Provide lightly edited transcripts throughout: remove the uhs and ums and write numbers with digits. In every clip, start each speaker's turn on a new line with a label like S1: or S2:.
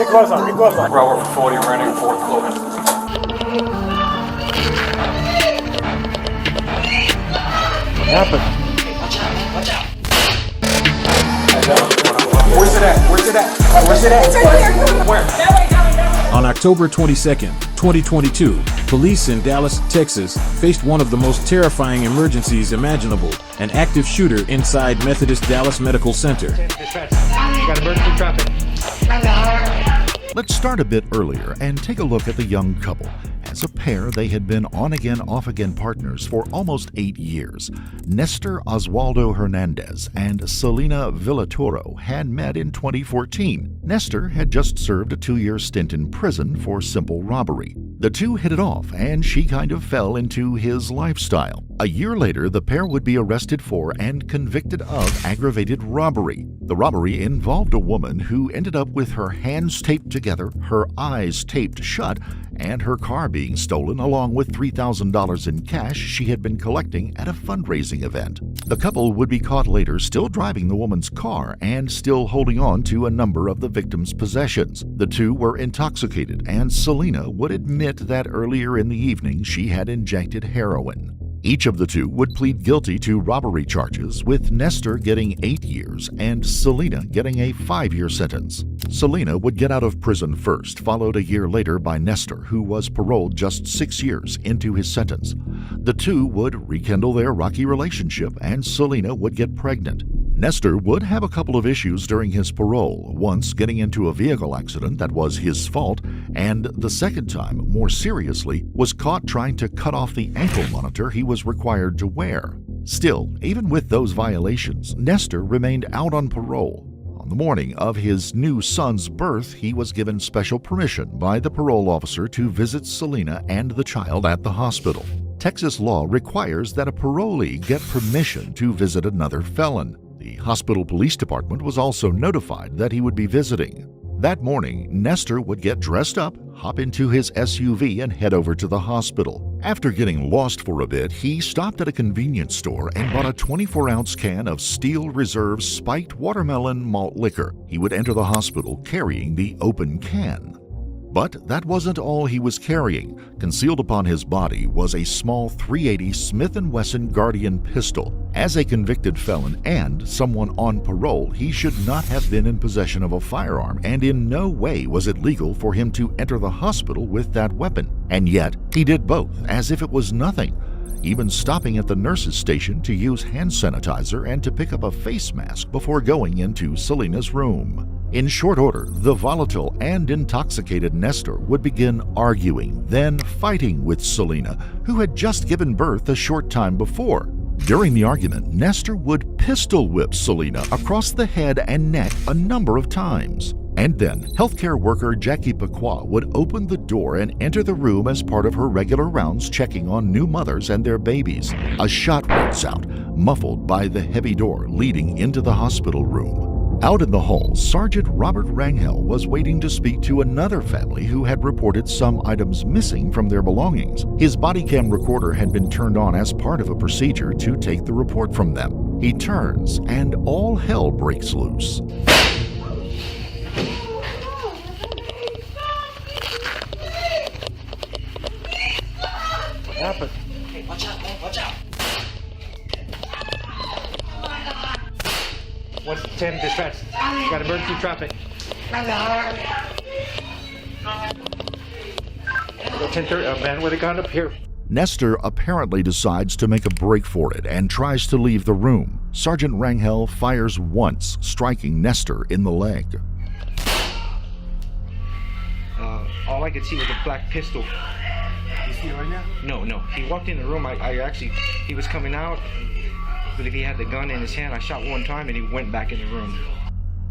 S1: Get closer, get closer.
S2: Bravo for 40, running fourth closing.
S1: What happened?
S3: Watch out.
S2: Where's it at? Where's it at? Where's it at? Where?
S4: On October 22nd, 2022, police in Dallas, Texas, faced one of the most terrifying emergencies imaginable, an active shooter inside Methodist Dallas Medical Center.
S1: Got emergency traffic.
S5: Let's start a bit earlier and take a look at the young couple. As a pair, they had been on-again, off-again partners for almost 8 years. Nestor Oswaldo Hernandez and Selena Villatoro had met in 2014. Nestor had just served a 2-year stint in prison for simple robbery. The two hit it off, and she kind of fell into his lifestyle. A year later, the pair would be arrested for and convicted of aggravated robbery. The robbery involved a woman who ended up with her hands taped together, her eyes taped shut, and her car being stolen along with $3,000 in cash she had been collecting at a fundraising event. The couple would be caught later still driving the woman's car and still holding on to a number of the victim's possessions. The two were intoxicated, and Selena would admit that earlier in the evening she had injected heroin. Each of the two would plead guilty to robbery charges, with Nestor getting 8 years and Selena getting a 5-year sentence. Selena would get out of prison first, followed a year later by Nestor, who was paroled just 6 years into his sentence. The two would rekindle their rocky relationship, and Selena would get pregnant. Nestor would have a couple of issues during his parole, once getting into a vehicle accident that was his fault, and the second time, more seriously, was caught trying to cut off the ankle monitor he was required to wear. Still, even with those violations, Nestor remained out on parole. On the morning of his new son's birth, he was given special permission by the parole officer to visit Selena and the child at the hospital. Texas law requires that a parolee get permission to visit another felon. The hospital police department was also notified that he would be visiting. That morning, Nestor would get dressed up, hop into his SUV, and head over to the hospital. After getting lost for a bit, he stopped at a convenience store and bought a 24-ounce can of Steel Reserve spiked watermelon malt liquor. He would enter the hospital carrying the open can. But that wasn't all he was carrying. Concealed upon his body was a small .380 Smith & Wesson Guardian pistol. As a convicted felon and someone on parole, he should not have been in possession of a firearm, and in no way was it legal for him to enter the hospital with that weapon. And yet, he did both, as if it was nothing, even stopping at the nurse's station to use hand sanitizer and to pick up a face mask before going into Selena's room. In short order, the volatile and intoxicated Nestor would begin arguing, then fighting with Selena, who had just given birth a short time before. During the argument, Nestor would pistol whip Selena across the head and neck a number of times. And then, healthcare worker Jackie Paqua would open the door and enter the room as part of her regular rounds checking on new mothers and their babies. A shot rings out, muffled by the heavy door leading into the hospital room. Out in the hall, Sergeant Robert Rangel was waiting to speak to another family who had reported some items missing from their belongings. His Bodycam recorder had been turned on as part of a procedure to take the report from them. He turns, and all hell breaks loose.
S1: What happened?
S3: Hey, watch out, man, watch out.
S1: What's 10 dispatch? Got emergency traffic. Go 1030, a man with a gun up here.
S5: Nestor apparently decides to make a break for it and tries to leave the room. Sergeant Rangel fires once, striking Nestor in the leg.
S6: All I could see was a black pistol.
S1: You see it right now?
S6: No. He walked in the room. He was coming out. I believe he had the gun in his hand. I shot one time and he went back in the room.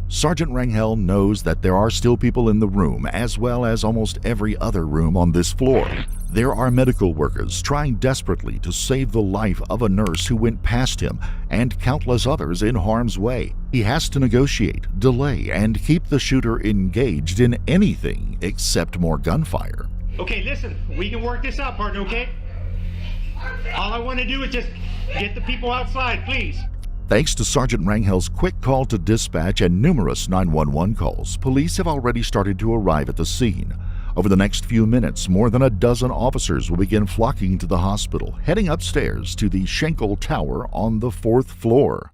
S5: Sergeant Rangel knows that there are still people in the room, as well as almost every other room on this floor. There are medical workers trying desperately to save the life of a nurse who went past him, and countless others in harm's way. He has to negotiate, delay, and keep the shooter engaged in anything except more gunfire.
S7: Okay, listen, we can work this out, partner, okay? All I want to do is just get the people outside, please.
S5: Thanks to Sergeant Rangel's quick call to dispatch and numerous 911 calls, police have already started to arrive at the scene. Over the next few minutes, more than a dozen officers will begin flocking to the hospital, heading upstairs to the Schenkel Tower on the 4th floor.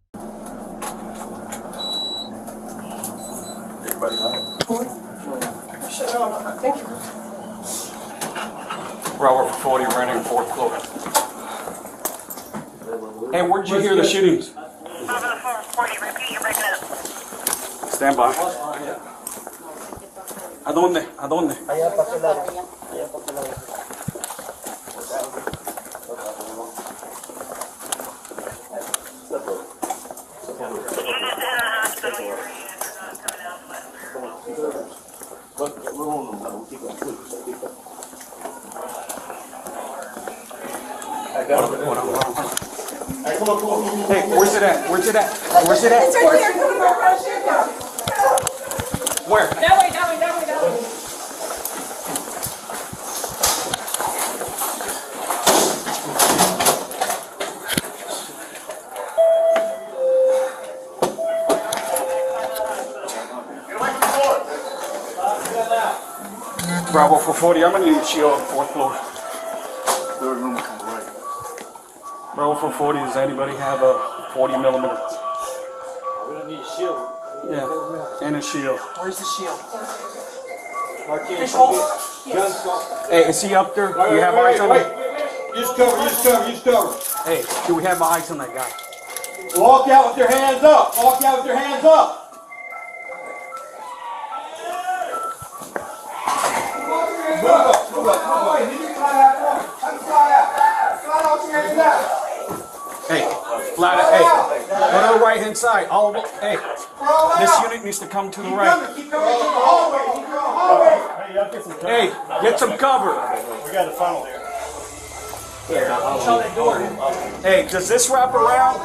S2: Bravo 40 running 4th floor. Hey, where did you hear the shootings?
S8: Bravo 40, repeat, you're breaking up.
S2: Stand by. ¿A dónde? ¿A dónde? Hey, where's it at? Where's it at? Where's it at?
S8: It's right here, come on, right here.
S2: Where?
S8: That way, that way, that way, that way.
S2: Bravo 440, I'm gonna need a shield on the 4th floor. Bravo 440, does anybody have a 40 millimeter?
S3: We don't need a shield.
S2: Yeah, and a shield.
S3: Where's the shield?
S2: Hey, is he up there? Do you have eyes on him?
S9: Use cover, use cover, use cover.
S2: Hey, do we have eyes on that guy?
S9: Walk out with your hands up. Walk out with your hands up. Move up, move up, move up.
S2: Hey, flat out. Hey, go to the right hand side. All of it. Hey, this unit needs to come to the right.
S9: Keep coming to the hallway. Keep going to the hallway.
S2: Hey, get some cover.
S9: We got a funnel here.
S2: Hey, does this wrap around?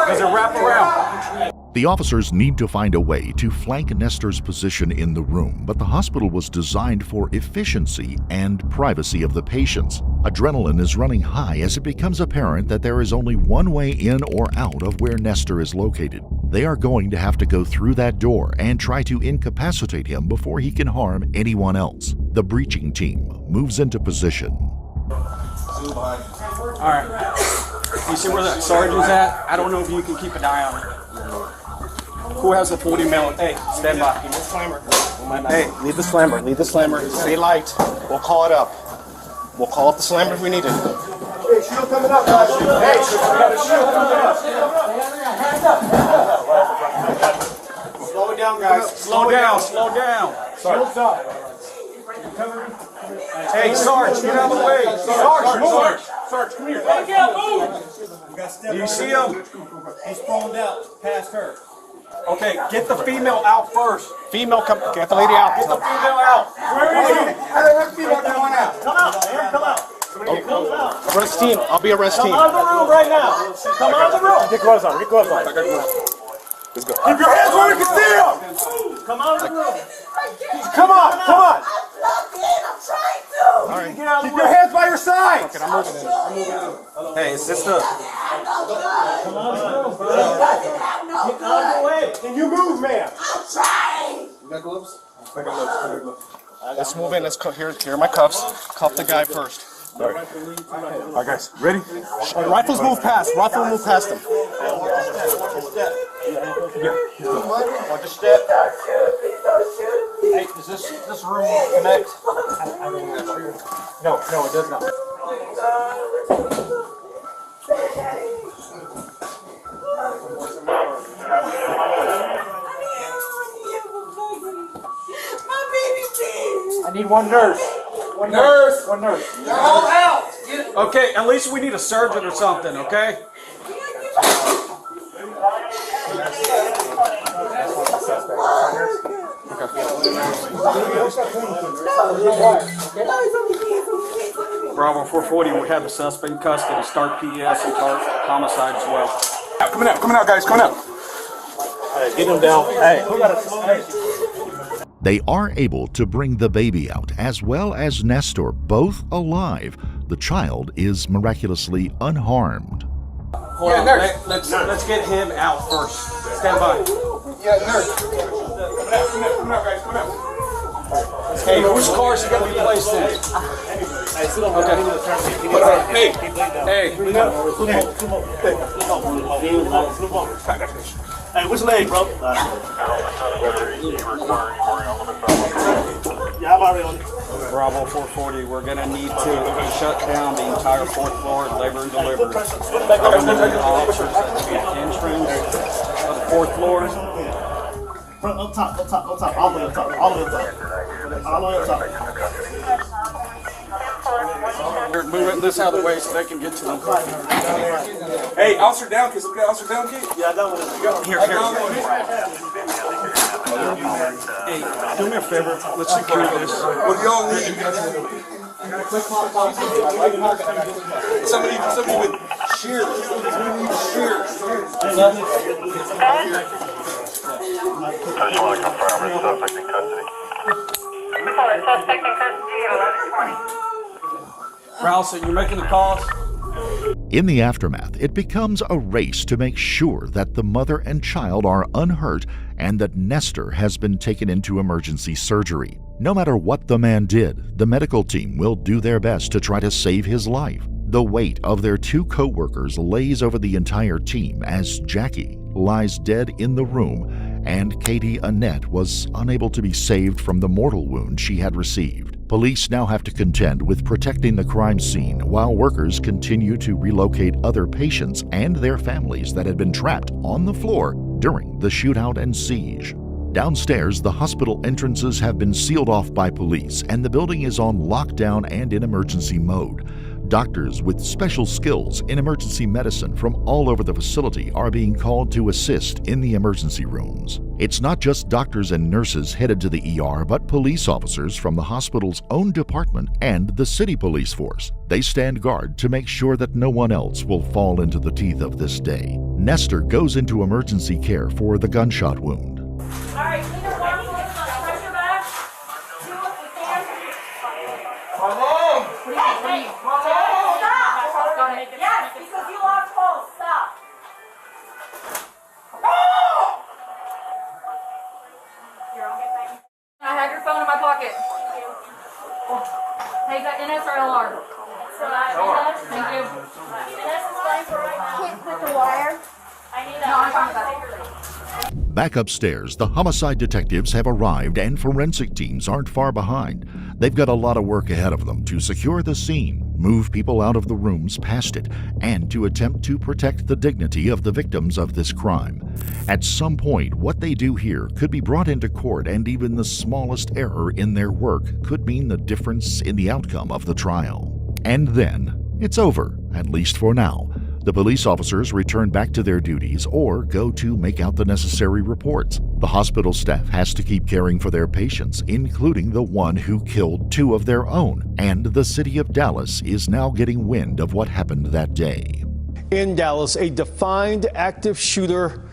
S2: Does it wrap around?
S5: The officers need to find a way to flank Nestor's position in the room, but the hospital was designed for efficiency and privacy of the patients. Adrenaline is running high as it becomes apparent that there is only one way in or out of where Nestor is located. They are going to have to go through that door and try to incapacitate him before he can harm anyone else. The breaching team moves into position.
S2: All right. You see where that sergeant's at? I don't know if you can keep an eye on it. Who has the 40 mil? Hey, stand by.
S6: Leave the slammer.
S2: Hey,
S6: Leave the slammer. Leave the slammer. Stay light. We'll call it up. We'll call up the slammer if we need it.
S9: Hey, shield coming up, guys. Hey, we got a shield coming up. Hands up. Slow it down, guys.
S2: slow down, slow down.
S9: Shield's up.
S2: Hey, Sarge, get out of the way. Sarge, move.
S9: Sarge, come here.
S2: Do you see him?
S9: He's spawned out past her.
S2: Okay, get the female out first.
S6: Female, come. Get the lady out.
S2: Get the female out.
S9: Where is he? I don't have female coming out.
S3: Come out, man, come out. Come out.
S6: Arrest team. I'll be arrest team.
S3: Come out of the room right now. Come out of the room.
S9: Get gloves on. Get gloves on.
S6: Let's go.
S9: Keep your hands where we can see them.
S3: Come out of the room.
S9: Come on, come on.
S8: I'm trying to.
S9: All right. Keep your hands by your sides.
S6: I'm moving in.
S2: Hey, is this the...
S3: Come out of the room, bro. Get out of the way.
S9: Can you move, man?
S8: I'm trying.
S6: You got gloves? I got gloves. Let's move in. Let's here are my cuffs. Cuff the guy first. All right, guys. Ready? Rifles move past. Rifle move past them.
S9: Watch a step. Hey, does this room connect? No, it does not.
S8: My baby, please.
S9: I need one nurse. One nurse. One nurse.
S8: They're all out.
S2: Okay, at least we need a surgeon or something, okay? Bravo 440, we have a suspect in custody. Start PES and homicide as well.
S6: Coming out, guys. Coming out.
S9: Get him down. Hey, who got a...
S5: They are able to bring the baby out, as well as Nestor, both alive. The child is miraculously unharmed.
S2: Hold on. Let's get him out first. Stand by.
S6: Yeah, nurse. Come out, guys. Come out.
S2: Hey, whose cars are going to be placed in? Okay. Hey.
S9: Hey, which leg, bro? Yeah, I'm already on it.
S2: Bravo 440, we're going to need to shut down the entire 4th floor, labor and delivery. We're going to need officers at the entrance of the 4th floor.
S9: Front, up top, all the way up top.
S2: We're moving this out of the way so they can get to them.
S6: Hey, officer down kit. Okay, officer down kit.
S9: Yeah, I got one.
S2: Here. Hey, do me a favor. Let's secure this.
S6: What do y'all need? Somebody with shears.
S10: I just want to confirm it's suspect in custody. Suspect in custody, 1120.
S2: Ralston, you're making the calls?
S5: In the aftermath, it becomes a race to make sure that the mother and child are unhurt and that Nestor has been taken into emergency surgery. No matter what the man did, the medical team will do their best to try to save his life. The weight of their 2 co-workers lays over the entire team as Jackie lies dead in the room and Katie Annette was unable to be saved from the mortal wound she had received. Police now have to contend with protecting the crime scene while workers continue to relocate other patients and their families that had been trapped on the floor during the shootout and siege. Downstairs, the hospital entrances have been sealed off by police and the building is on lockdown and in emergency mode. Doctors with special skills in emergency medicine from all over the facility are being called to assist in the emergency rooms. It's not just doctors and nurses headed to the ER, but police officers from the hospital's own department and the city police force. They stand guard to make sure that no one else will fall into the teeth of this day. Nestor goes into emergency care for the gunshot wound.
S8: All right, clean your arms, press your back. Do what we can. Hey, stop! Yes, because you lost pulse. Stop. Here, I'll get back. I have your phone in my pocket. Take that NSR alarm. Thank you. NS is fine for right now. Can't put the wire. I need that. No, I'm fine with that.
S5: Back upstairs, the homicide detectives have arrived and forensic teams aren't far behind. They've got a lot of work ahead of them to secure the scene, move people out of the rooms past it, and to attempt to protect the dignity of the victims of this crime. At some point, what they do here could be brought into court, and even the smallest error in their work could mean the difference in the outcome of the trial. And then, it's over, at least for now. The police officers return back to their duties or go to make out the necessary reports. The hospital staff has to keep caring for their patients, including the one who killed 2 of their own, and the city of Dallas is now getting wind of what happened that day.
S11: In Dallas, a defined active shooter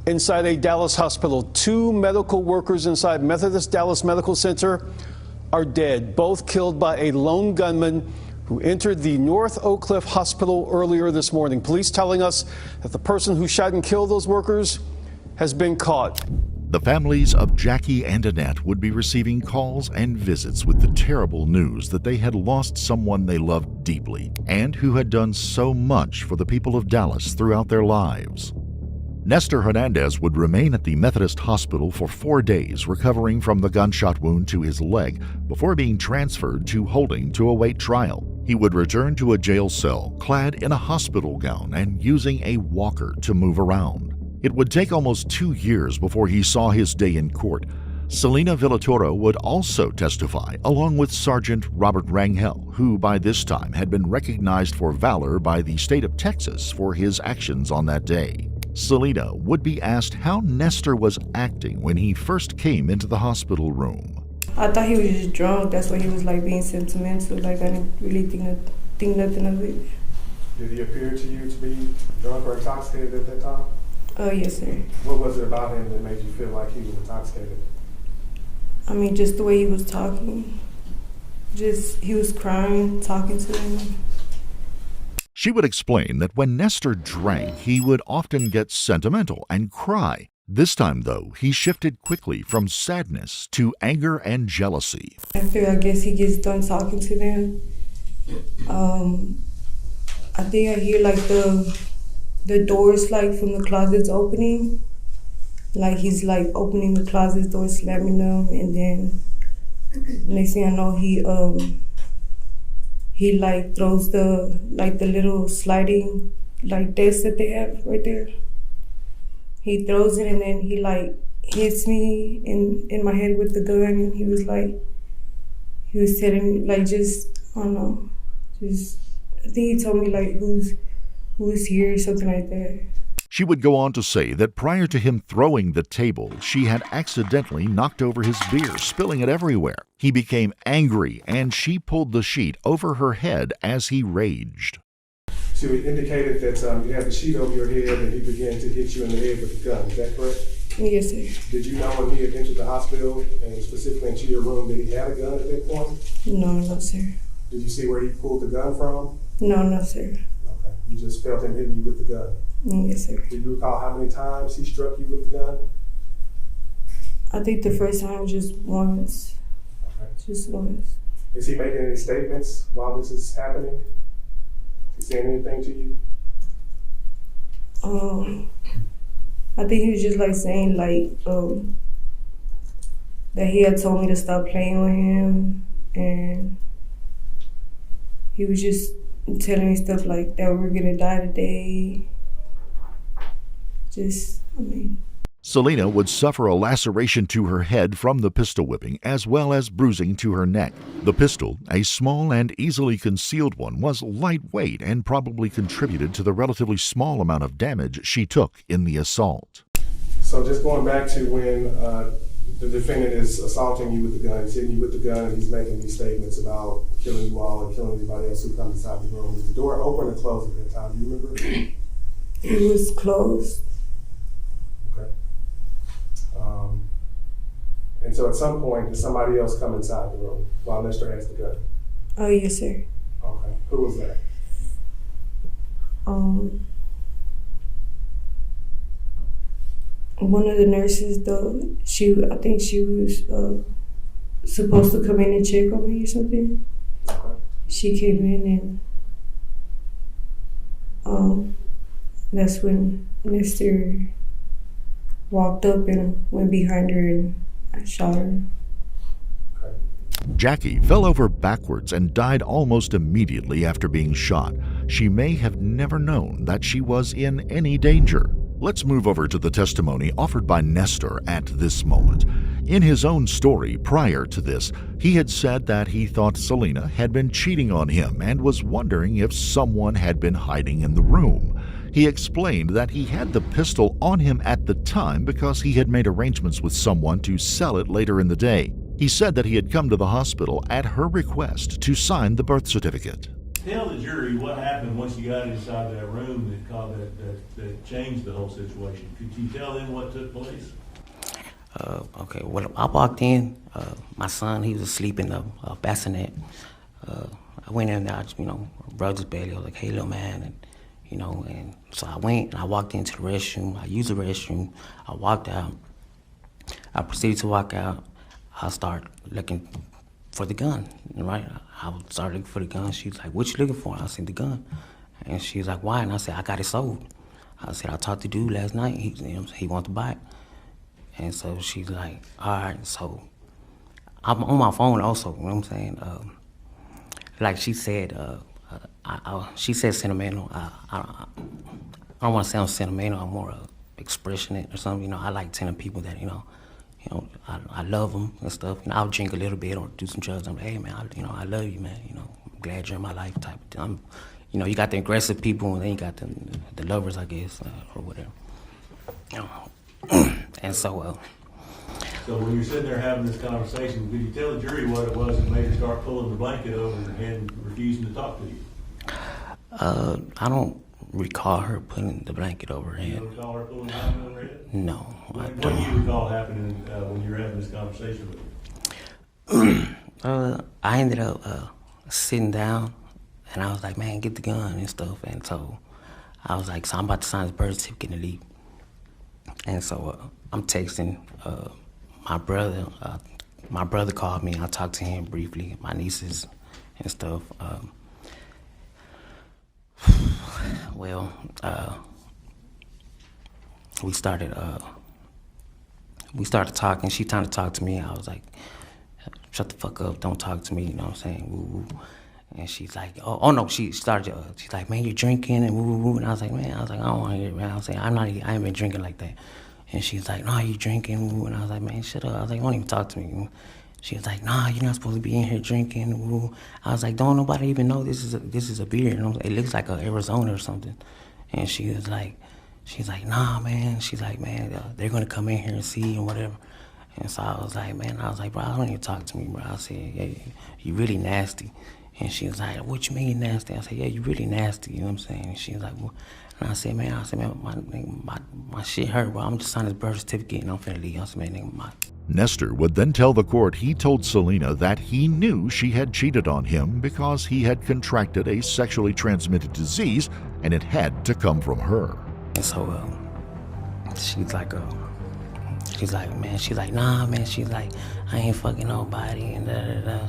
S11: inside a Dallas hospital. 2 medical workers inside Methodist Dallas Medical Center are dead, both killed by a lone gunman who entered the North Oak Cliff Hospital earlier this morning. Police telling us that the person who shot and killed those workers has been caught.
S5: The families of Jackie and Annette would be receiving calls and visits with the terrible news that they had lost someone they loved deeply and who had done so much for the people of Dallas throughout their lives. Nestor Hernandez would remain at the Methodist Hospital for 4 days, recovering from the gunshot wound to his leg before being transferred to Holding to await trial. He would return to a jail cell clad in a hospital gown and using a walker to move around. It would take almost 2 years before he saw his day in court. Selena Villatoro would also testify, along with Sergeant Robert Rangel, who by this time had been recognized for valor by the state of Texas for his actions on that day. Selena would be asked how Nestor was acting when he first came into the hospital room.
S12: I thought he was just drunk. That's why he was like being sentimental. Like I didn't really think nothing of it.
S13: Did he appear to you to be drunk or intoxicated at that time?
S12: Oh yes, sir.
S13: What was it about him that made you feel like he was intoxicated?
S12: I mean, just the way he was talking. Just he was crying, talking to him.
S5: She would explain that when Nestor drank, he would often get sentimental and cry. This time, though, he shifted quickly from sadness to anger and jealousy.
S12: After, I guess, he gets done talking to them, I think I hear like the doors like from the closets opening. Like he's like opening the closet door, slamming them, and then next thing I know, he like throws the little sliding like desk that they have right there. He throws it, and then he like hits me in my head with the gun, and he was telling me like, just, I don't know, just, I think he told me like who's here or something like that.
S5: She would go on to say that prior to him throwing the table, she had accidentally knocked over his beer, spilling it everywhere. He became angry, and she pulled the sheet over her head as he raged.
S13: So it indicated that you had the sheet over your head and he began to hit you in the head with the gun. Is that correct?
S12: Yes, sir.
S13: Did you know when he had entered the hospital and specifically into your room that he had a gun at that point?
S12: No, sir.
S13: Did you see where he pulled the gun from?
S12: No, sir.
S13: Okay. You just felt him hitting you with the gun?
S12: Yes, sir.
S13: Do you recall how many times he struck you with the gun?
S12: I think the first time was just once.
S13: Okay.
S12: Just once.
S13: Is he making any statements while this is happening? Is he saying anything to you?
S12: I think he was just like saying like that he had told me to stop playing with him, and he was just telling me stuff like that we're gonna die today. Just, I mean.
S5: Selena would suffer a laceration to her head from the pistol whipping, as well as bruising to her neck. The pistol, a small and easily concealed one, was lightweight and probably contributed to the relatively small amount of damage she took in the assault.
S13: So just going back to when the defendant is assaulting you with the gun, he's hitting you with the gun, and he's making these statements about killing you all and killing anybody else who comes inside the room. Was the door open or closed at that time? Do you remember?
S12: It was closed.
S13: Okay. And so at some point, did somebody else come inside the room while Nestor has the gun?
S12: Oh, yes, sir.
S13: Okay. Who was that?
S12: One of the nurses, though, I think she was supposed to come in and check on me or something.
S13: Okay.
S12: She came in, and that's when Nestor walked up and went behind her and I shot her.
S13: Okay.
S5: Jackie fell over backwards and died almost immediately after being shot. She may have never known that she was in any danger. Let's move over to the testimony offered by Nestor at this moment. In his own story prior to this, he had said that he thought Selena had been cheating on him and was wondering if someone had been hiding in the room. He explained that he had the pistol on him at the time because he had made arrangements with someone to sell it later in the day. He said that he had come to the hospital at her request to sign the birth certificate.
S14: Tell the jury what happened once you got inside that room that changed the whole situation. Could you tell them what took place?
S15: Okay, well, I walked in. My son, he was asleep in the bassinet. I went in there, rubbed his belly. I was like, "Hey, little man," and so I went and I walked into the restroom. I used the restroom. I walked out. I proceeded to walk out. I started looking for the gun, right? I started looking for the gun. She was like, "What you looking for?" I said, "The gun." And she was like, "Why?" And I said, "I got it sold." I said, "I talked to dude last night. He wanted to buy it." And so she's like, "All right." So I'm on my phone also, you know what I'm saying? Like she said, she said sentimental. I don't want to sound sentimental. I'm more expressionate or something. I like telling people that, I love them and stuff. I'll drink a little bit or do some drugs. I'm like, "Hey, man, I love you, man. I'm glad you're in my life," type of thing. You got the aggressive people and then you got the lovers, I guess, or whatever. And so.
S14: So when you're sitting there having this conversation, did you tell the jury what it was that made her start pulling the blanket over her head and refusing to talk to you?
S15: I don't recall her putting the blanket over her head.
S14: You don't recall her pulling the blanket over her head?
S15: No.
S14: What do you recall happening when you were having this conversation with her?
S15: I ended up sitting down And I was like, man, get the gun and stuff. And so I was like, so I'm about to sign this birth certificate and leave. And so I'm texting my brother. My brother called me. I talked to him briefly, my nieces and stuff. We started talking. She tried to talk to me. I was like, shut the fuck up, don't talk to me, you know what I'm saying, woo woo. And she's like, oh no, she's like, man, you're drinking and woo woo woo. And I was like, I don't want to hear it, man. I was like, I ain't been drinking like that. And she's like, no, you drinking, woo woo. And I was like, man, shut up. I was like, don't even talk to me. She was like, nah, you're not supposed to be in here drinking, woo woo. I was like, don't nobody even know this is a beer. And it looks like a Arizona or something. And she's like, nah, man. She's like, man, they're gonna come in here and see and whatever. And so I was like, bro, I don't even talk to me, bro. I said, yeah, you really nasty. And she was like, what you mean nasty? I said, yeah, you really nasty, you know what I'm saying? And she was like, well, and I said, man, my shit hurt, bro. I'm just signing this birth certificate and I'm finna leave. I said, man, nigga,
S5: Nestor would then tell the court he told Selena that he knew she had cheated on him because he had contracted a sexually transmitted disease and it had to come from her.
S15: And so she's like, man, she's like, nah, man, she's like, I ain't fucking nobody, and da-da-da.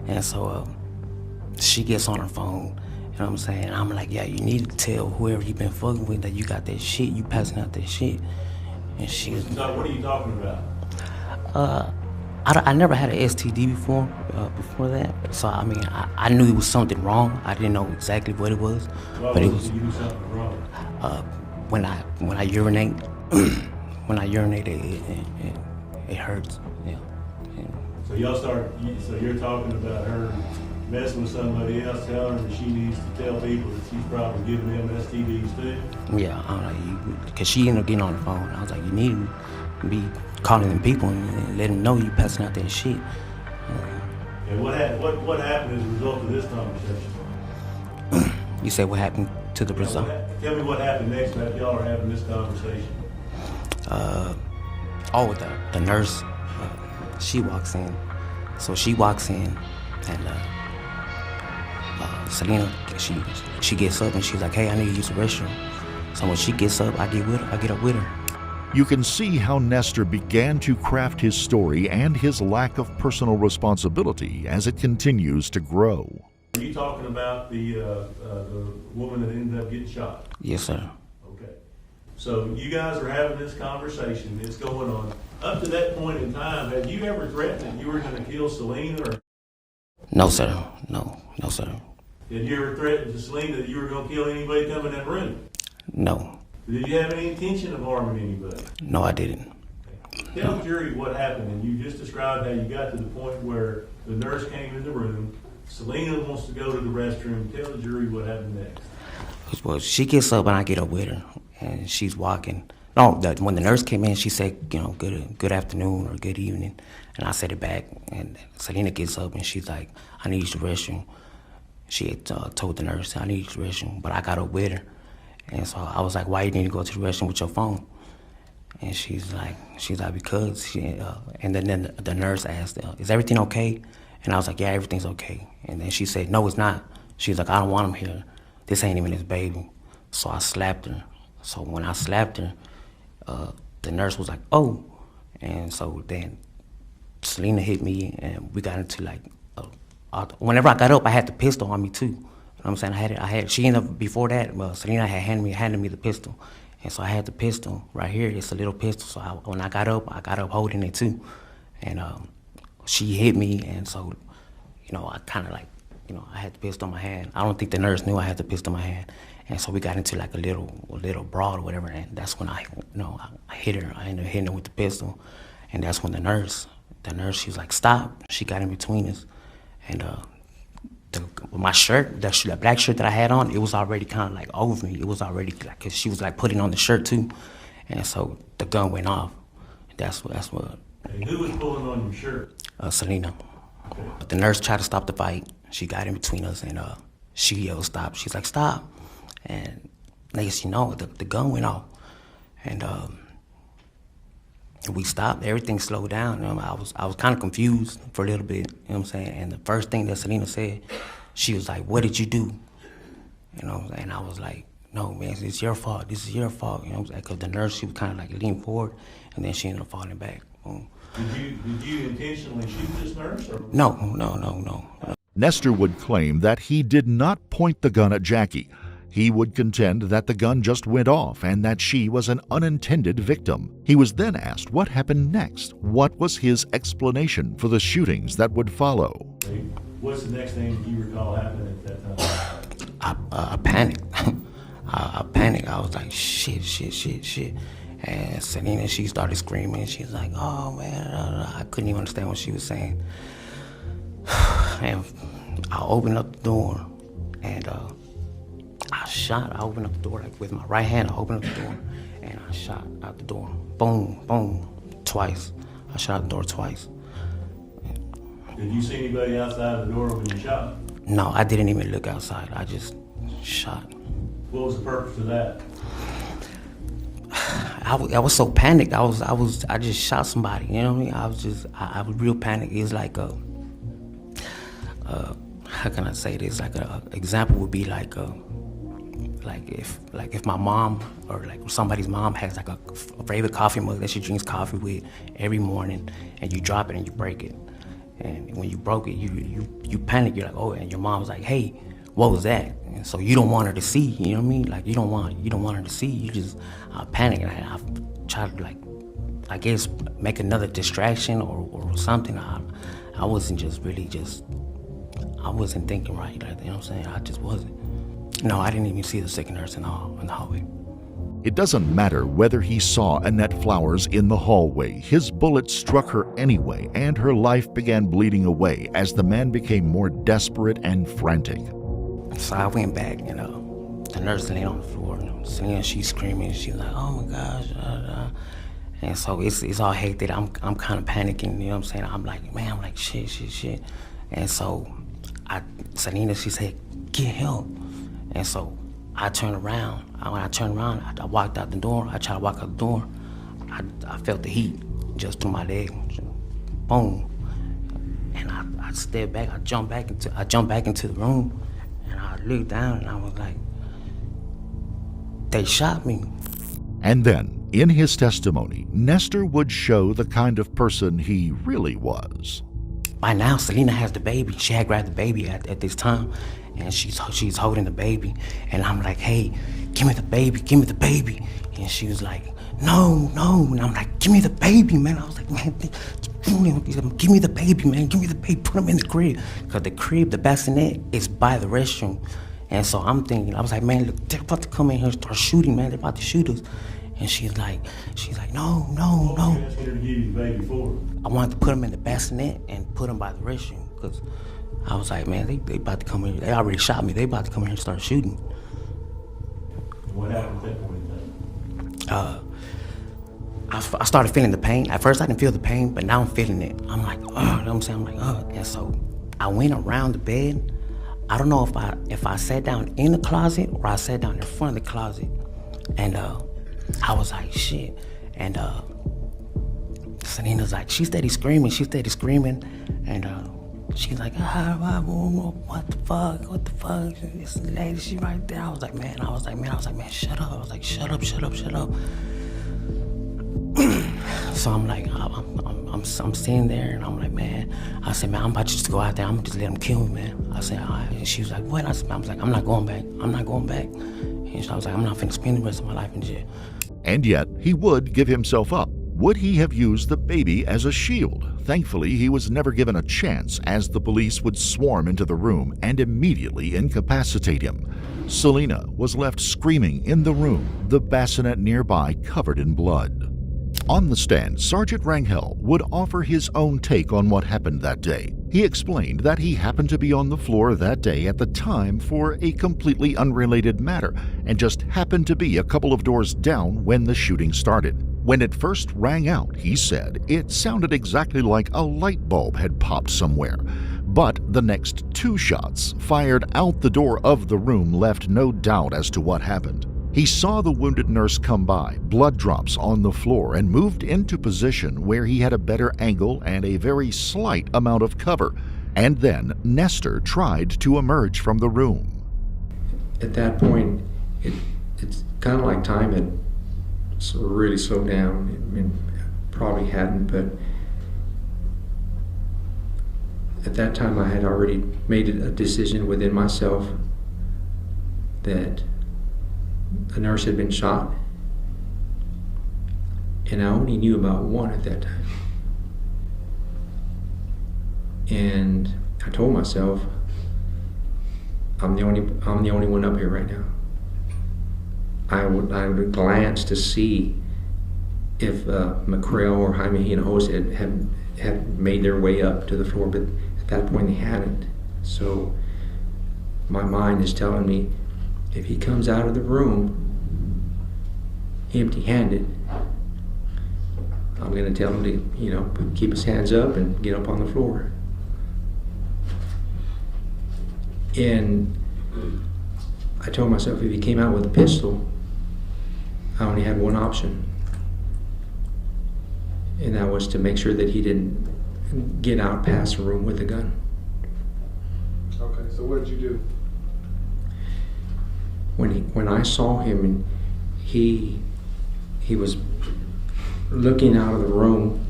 S15: And so she gets on her phone, you know what I'm saying? I'm like, yeah, you need to tell whoever you been fucking with that you got that shit, you passing out that shit. And she was...
S14: So what are you talking about?
S15: I never had an STD before that. So, I mean, I knew it was something wrong. I didn't know exactly what it was.
S14: Why
S15: but it
S14: was you do something wrong?
S15: When I urinate, it hurts. Yeah.
S14: So you're talking about her messing with somebody else, telling her that she needs to tell people that she's probably giving them STDs too?
S15: Yeah, I'm like, because she ended up getting on the phone. I was like, you need to be calling them people and let them know you passing out that shit.
S14: And what happened as a result of this conversation?
S15: You said what happened to the result?
S14: Tell me what happened next after y'all are having this conversation.
S15: The nurse, she walks in. So she walks in and Selena, she gets up and she's like, hey, I need to use the restroom. So when she gets up, I get up with her.
S5: You can see how Nestor began to craft his story and his lack of personal responsibility as it continues to grow.
S14: Are you talking about the woman that ended up getting shot?
S15: Yes, sir.
S14: Okay. So you guys are having this conversation. It's going on. Up to that point in time, have you ever threatened that you were going to kill Selena? Or?
S15: No, sir. No, sir.
S14: Did you ever threaten to Selena that you were going to kill anybody coming in that room?
S15: No.
S14: Did you have any intention of harming anybody?
S15: No, I didn't.
S14: Okay. Tell the jury what happened, and you just described how you got to the point where the nurse came in the room. Selena wants to go to the restroom. Tell the jury what happened next.
S15: Well, she gets up and I get up with her, and she's walking. No, when the nurse came in, she said, you know, good afternoon or good evening, and I said it back. And Selena gets up and she's like, I need to use the restroom. She had told the nurse, I need to use the restroom, but I got up with her. And so I was like, why you need to go to the restroom with your phone? And she's like, because and then the nurse asked, is everything okay? And I was like, yeah, everything's okay. And then she said, no, it's not. She's like, I don't want him here. This ain't even his baby. So I slapped her. So when I slapped her, the nurse was like, oh. And so then Selena hit me and we got into like, whenever I got up, I had the pistol on me too. You know what I'm saying? She ended up, before that, Selena had handed me the pistol. And so I had the pistol right here. It's a little pistol. So when I got up holding it too. And she hit me, and so, you know, I kind of like, you know, I had the pistol in my hand. I don't think the nurse knew I had the pistol in my hand. And so we got into like a little brawl or whatever, and that's when I hit her. I ended up hitting her with the pistol. And that's when the nurse, she was like, stop. She got in between us. And my shirt, the black shirt that I had on, it was already kind of like over me. It was already like, cause she was like putting on the shirt too. And so the gun went off. That's what.
S14: And who was pulling on your shirt?
S15: Selena. Okay. But the nurse tried to stop the fight. She got in between us and she yelled stop. She's like, stop. And next you know, the gun went off. And we stopped, everything slowed down. You know, I was kind of confused for a little bit, you know what I'm saying? And the first thing that Selena said, she was like, what did you do? you know, and I was like, no, man, it's your fault. This is your fault. You know what I'm saying? Because the nurse, she was kind of like leaning forward, and then she ended up falling back. Boom.
S14: Did you intentionally shoot this nurse? Or?
S15: No.
S5: Nestor would claim that he did not point the gun at Jackie. He would contend that the gun just went off and that she was an unintended victim. He was then asked what happened next. What was his explanation for the shootings that would follow?
S14: What's the next thing you recall happening at that time?
S15: I panicked. I panicked. I was like, shit. And Selena, she started screaming. She was like, oh, man. I couldn't even understand what she was saying. And I opened up the door, and I opened up the door, like with my right hand, I opened up the door, and I shot out the door. Boom, boom, twice. I shot out the door twice.
S14: Did you see anybody outside the door when you shot?
S15: No, I didn't even look outside. I just shot.
S14: What was the purpose of that?
S15: I was so panicked. I just shot somebody. You know what I mean? I was real panicked. It was like how can I say this? Like a example would be like if my mom or like somebody's mom has like a favorite coffee mug that she drinks coffee with every morning, and you drop it and you break it, and when you broke it, you panic. You're like, oh, and your mom's like, hey, what was that? And so you don't want her to see. You know what I mean? Like you don't want her to see. You just panic, and I try to like, I guess, make another distraction or something. I wasn't just really just. I wasn't thinking right, like, you know what I'm saying? I just wasn't. No, I didn't even see the second nurse in the hallway.
S5: It doesn't matter whether he saw Annette Flowers in the hallway. His bullet struck her anyway, and her life began bleeding away as the man became more desperate and frantic.
S15: So I went back, you know. The nurse laying on the floor, you know, Selena, she's screaming. She's like, oh my gosh. And so it's all hectic. I'm kind of panicking, you know what I'm saying? I'm like, man, I'm like, shit. And so Selena, she said, get help. And so I turned around. When I turned around, I walked out the door. I tried to walk out the door. I felt the heat just through my leg. Boom. And I stepped back. I jumped back into the room, and I looked down, and I was like, they shot me.
S5: And then, in his testimony, Nestor would show the kind of person he really was.
S15: By now, Selena has the baby. She had grabbed the baby at this time, and she's holding the baby. And I'm like, hey, give me the baby. And she was like, no. And I'm like, give me the baby, man. I was like, man, give me the baby, man. Give me the baby. Put him in the crib. Because the crib, the bassinet, is by the restroom. And so I'm thinking, I was like, man, look, they're about to come in here and start shooting, man. They're about to shoot us. And she's like, no.
S14: What were you asking her to give you the baby for?
S15: I wanted to put him in the bassinet and put him by the restroom, because I was like, man, they about to come in. They already shot me. They about to come in here and start shooting.
S14: What happened at that point in time?
S15: I started feeling the pain. At first I didn't feel the pain, but now I'm feeling it. I'm like, you know what I'm saying? I'm like, And so I went around the bed. I don't know if I sat down in the closet or I sat down in front of the closet. And I was like, shit. And Selena's like, she steady screaming. And she's like, what the fuck? This lady, she right there. I was like, man, shut up. I was like, shut up. So I'm like, I'm sitting there, and I'm like, man, I said, man, I'm about to just go out there. I'm gonna just let them kill me, man. I said, all right. And she was like, what? I was like, I'm not going back. And I was like, I'm not finna spend the rest of my life in jail.
S5: And yet, he would give himself up. Would he have used the baby as a shield? Thankfully, he was never given a chance, as the police would swarm into the room and immediately incapacitate him. Selena was left screaming in the room, the bassinet nearby covered in blood. On the stand, Sergeant Rangel would offer his own take on what happened that day. He explained that he happened to be on the floor that day at the time for a completely unrelated matter and just happened to be a couple of doors down when the shooting started. When it first rang out, he said, it sounded exactly like a light bulb had popped somewhere. But the next two shots, fired out the door of the room, left no doubt as to what happened. He saw the wounded nurse come by, blood drops on the floor, and moved into position where he had a better angle and a very slight amount of cover. And then Nestor tried to emerge from the room.
S16: at that point, it's kind of like time had really slowed down. I mean, probably hadn't, but at that time I had already made a decision within myself that a nurse had been shot, and I only knew about one at that time. And I told myself, I'm the only one up here right now. I would glance to see if McCrail or Jaime Hinojosa had made their way up to the floor, but at that point they hadn't. So my mind is telling me, if he comes out of the room empty-handed, I'm going to tell him to, keep his hands up and get up on the floor. And I told myself, if he came out with a pistol, I only had one option, and that was to make sure that he didn't get out past the room with a gun.
S13: Okay, so what did you do?
S16: When I saw him, and he was looking out of the room,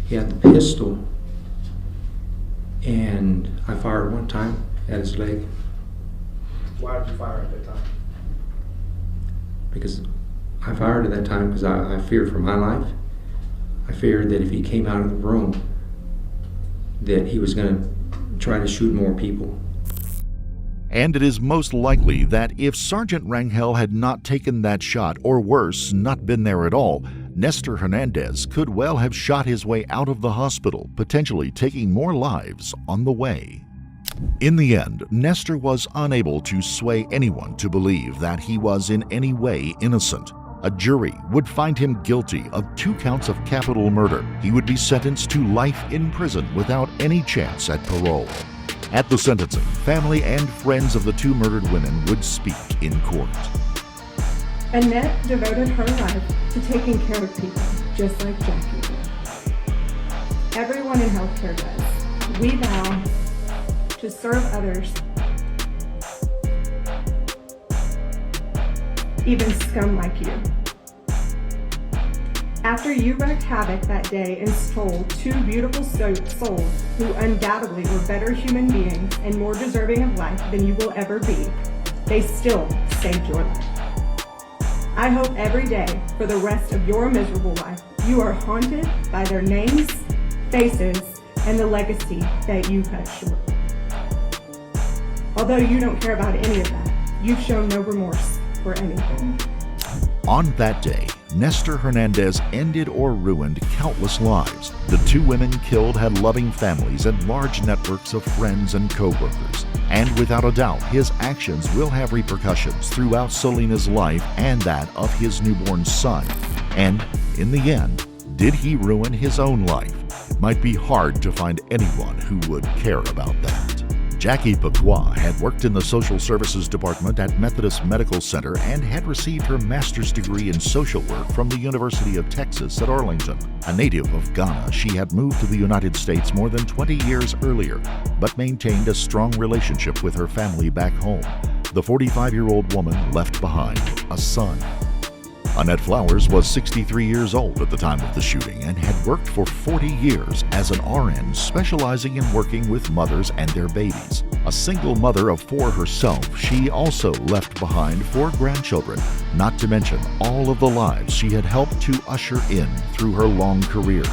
S16: he had the pistol, and I fired one time at his leg.
S13: Why did you fire at that time?
S16: Because I fired at that time because I feared for my life. I feared that if he came out of the room, that he was going to try to shoot more people.
S5: And it is most likely that if Sergeant Rangel had not taken that shot, or worse, not been there at all, Nestor Hernandez could well have shot his way out of the hospital, potentially taking more lives on the way. In the end, Nestor was unable to sway anyone to believe that he was in any way innocent. A jury would find him guilty of 2 counts of capital murder. He would be sentenced to life in prison without any chance at parole. At the sentencing, family and friends of the 2 murdered women would speak in court.
S17: Annette devoted her life to taking care of people, just like Jackie did. Everyone in healthcare does. We vow to serve others, even scum like you. After you wreaked havoc that day and stole 2 beautiful souls who undoubtedly were better human beings and more deserving of life than you will ever be, they still saved your life. I hope every day for the rest of your miserable life, you are haunted by their names, faces, and the legacy that you cut short. Although you don't care about any of that, you've shown no remorse for anything.
S5: On that day, Nestor Hernandez ended or ruined countless lives. The 2 women killed had loving families and large networks of friends and co-workers. And without a doubt, his actions will have repercussions throughout Selena's life and that of his newborn son. And in the end, did he ruin his own life? It might be hard to find anyone who would care about that. Jackie Patois had worked in the social services department at Methodist Medical Center and had received her master's degree in social work from the University of Texas at Arlington. A native of Ghana, she had moved to the United States more than 20 years earlier, but maintained a strong relationship with her family back home. The 45-year-old woman left behind a son. Annette Flowers was 63 years old at the time of the shooting and had worked for 40 years as an RN specializing in working with mothers and their babies. A single mother of 4 herself, she also left behind 4 grandchildren, not to mention all of the lives she had helped to usher in through her long career.